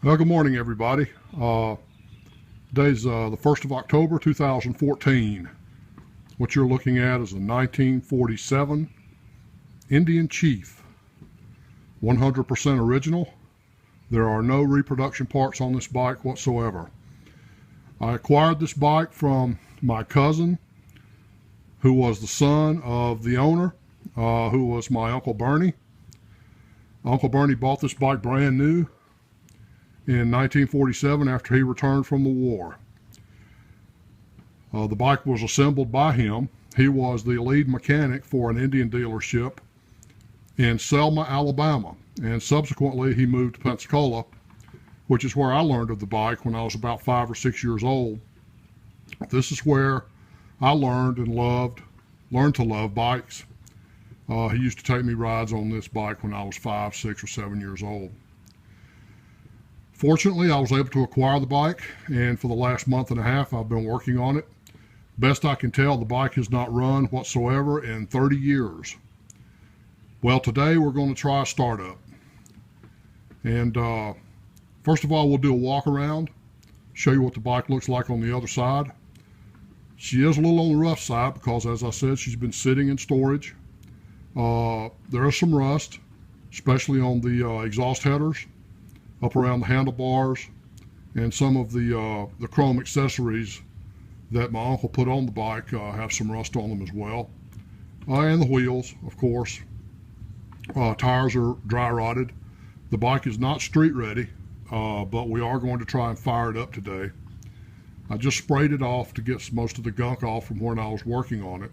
Good morning, everybody. Today's the 1st of October, 2014. What you're looking at is a 1947 Indian Chief, 100% original. There are no reproduction parts on this bike whatsoever. I acquired this bike from my cousin, who was the son of the owner, who was my Uncle Bernie. Uncle Bernie bought this bike brand new in 1947 after he returned from the war. The bike was assembled by him. He was the lead mechanic for an Indian dealership in Selma, Alabama, and subsequently he moved to Pensacola, which is where I learned of the bike when I was about 5 or 6 years old. This is where I learned to love bikes. He used to take me rides on this bike when I was 5, 6, or 7 years old. Fortunately, I was able to acquire the bike, and for the last month and a half, I've been working on it. Best I can tell, the bike has not run whatsoever in 30 years. Well, today we're going to try a startup. And first of all, we'll do a walk around, show you what the bike looks like on the other side. She is a little on the rough side because, as I said, she's been sitting in storage. There is some rust, especially on the exhaust headers, up around the handlebars, and some of the chrome accessories that my uncle put on the bike have some rust on them as well. And the wheels, of course. Tires are dry rotted. The bike is not street ready, but we are going to try and fire it up today. I just sprayed it off to get most of the gunk off from when I was working on it.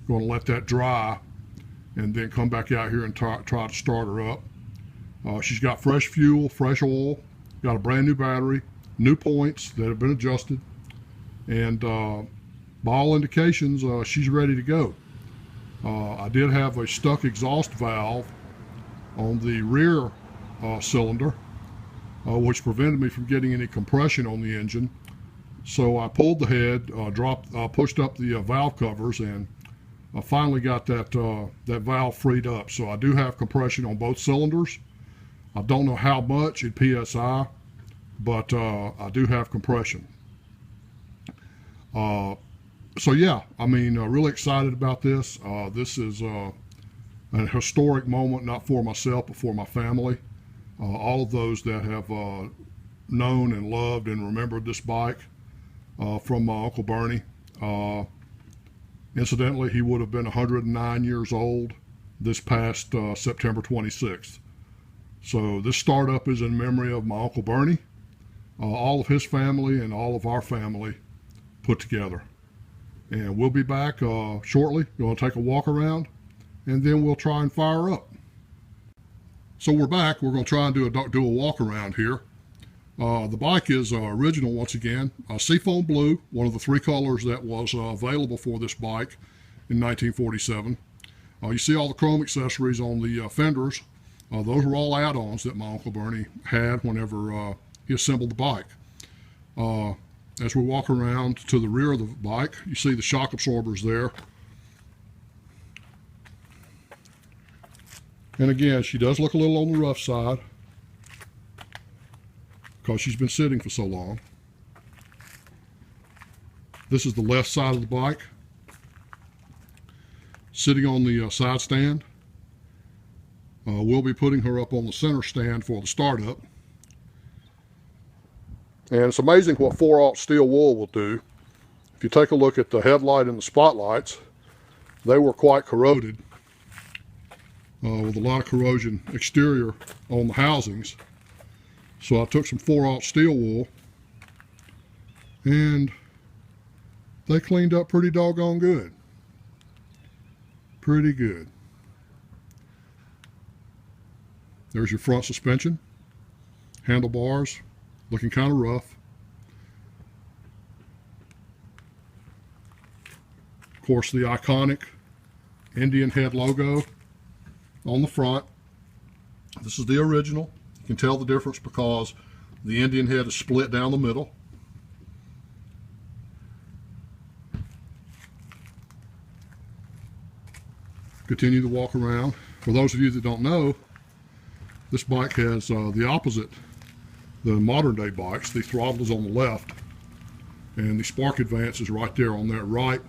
Going to let that dry and then come back out here and try to start her up. She's got fresh fuel, fresh oil, got a brand new battery, new points that have been adjusted, and by all indications, she's ready to go. I did have a stuck exhaust valve on the rear cylinder, which prevented me from getting any compression on the engine. So I pulled the head, pushed up the valve covers, and I finally got that valve freed up. So I do have compression on both cylinders. I don't know how much in PSI, but I do have compression. So yeah, I mean, really excited about this. This is a historic moment, not for myself, but for my family. All of those that have known and loved and remembered this bike from my Uncle Bernie. Incidentally, he would have been 109 years old this past September 26th. So this startup is in memory of my Uncle Bernie, all of his family, and all of our family put together. And we'll be back shortly. Going to take a walk around, and then we'll try and fire up. So we're back. We're going to try and do a walk around here. The bike is original once again. Seafoam blue, one of the 3 colors that was available for this bike in 1947. You see all the chrome accessories on the fenders. Those were all add-ons that my Uncle Bernie had whenever he assembled the bike. As we walk around to the rear of the bike, you see the shock absorbers there. And again, she does look a little on the rough side because she's been sitting for so long. This is the left side of the bike, sitting on the side stand. We'll be putting her up on the center stand for the startup. And it's amazing what 4/0 steel wool will do. If you take a look at the headlight and the spotlights, they were quite corroded with a lot of corrosion exterior on the housings. So I took some 4/0 steel wool and they cleaned up pretty doggone good. Pretty good. There's your front suspension, handlebars, looking kind of rough. Of course, the iconic Indian head logo on the front. This is the original. You can tell the difference because the Indian head is split down the middle. Continue to walk around. For those of you that don't know, this bike has the opposite The modern day bikes, the throttle is on the left and the spark advance is right there on that right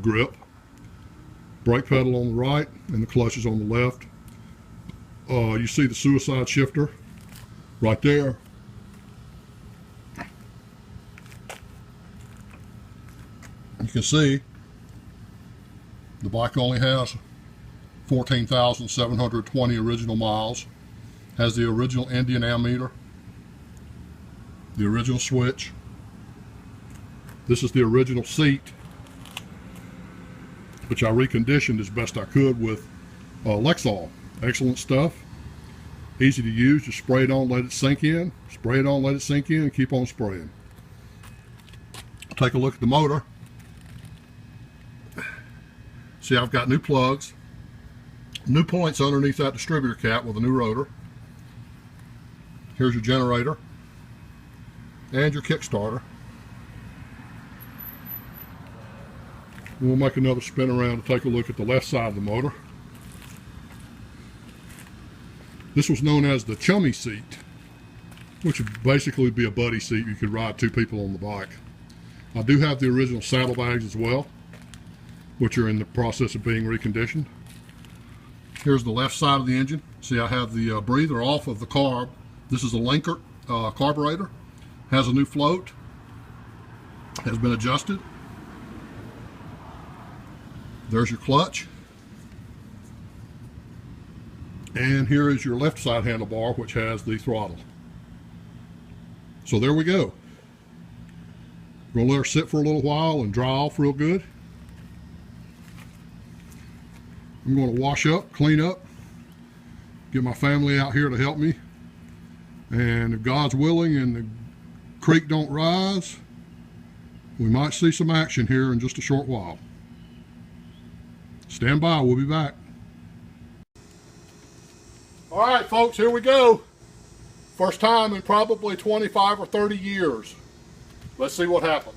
grip. Brake pedal on the right and the clutch is on the left. You see the suicide shifter right there. You can see the bike only has 14,720 original miles. Has the original Indian ammeter, the original switch. This is the original seat, which I reconditioned as best I could with Lexol. Excellent stuff. Easy to use. Just spray it on, let it sink in. Spray it on, let it sink in, and keep on spraying. Take a look at the motor. See, I've got new plugs, new points underneath that distributor cap with a new rotor. Here's your generator and your kickstarter. We'll make another spin around to take a look at the left side of the motor. This was known as the chummy seat, which would basically be a buddy seat. You could ride two people on the bike. I do have the original saddlebags as well, which are in the process of being reconditioned. Here's the left side of the engine. See, I have the breather off of the carb. This is a Linkert carburetor. Has a new float. Has been adjusted. There's your clutch. And here is your left side handlebar, which has the throttle. So there we go. We're going to let her sit for a little while and dry off real good. I'm going to wash up, clean up, get my family out here to help me. And if God's willing and the creek don't rise, we might see some action here in just a short while. Stand by, we'll be back. All right, folks, here we go. First time in probably 25 or 30 years. Let's see what happens.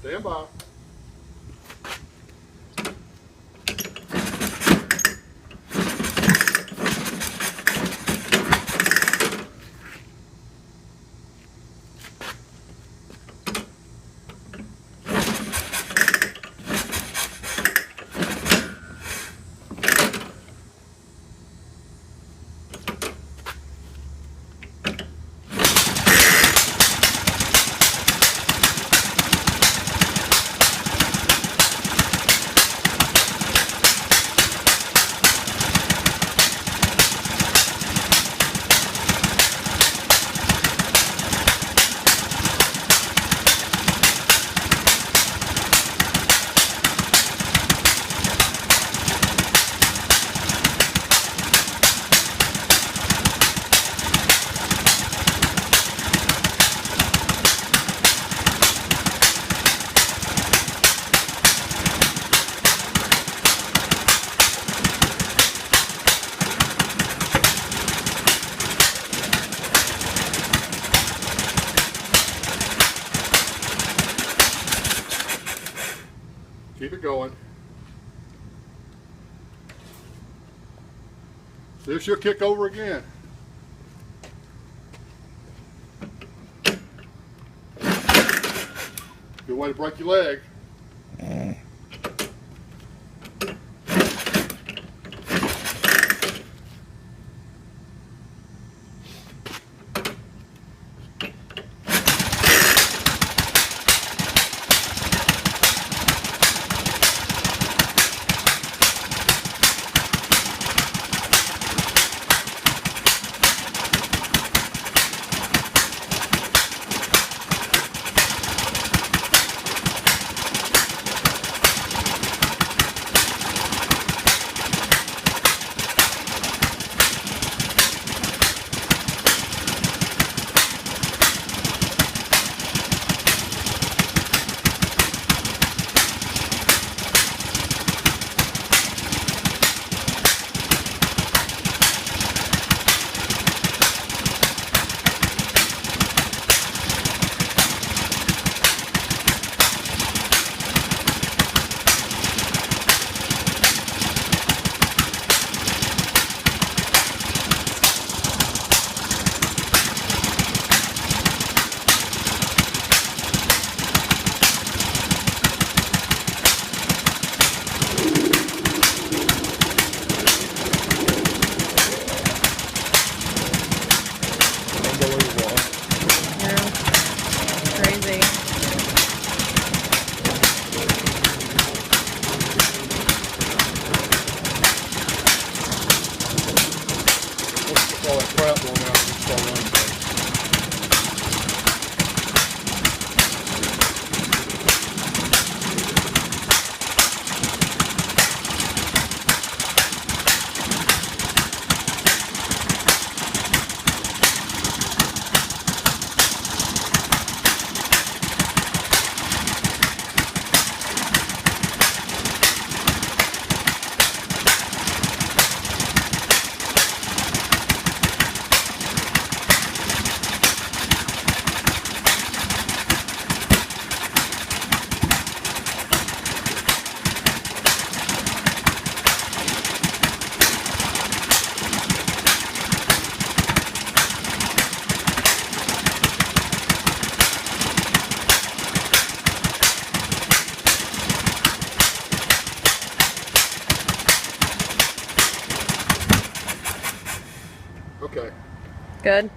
Stand by. Keep it going. See if she'll kick over again. Good way to break your leg. Good.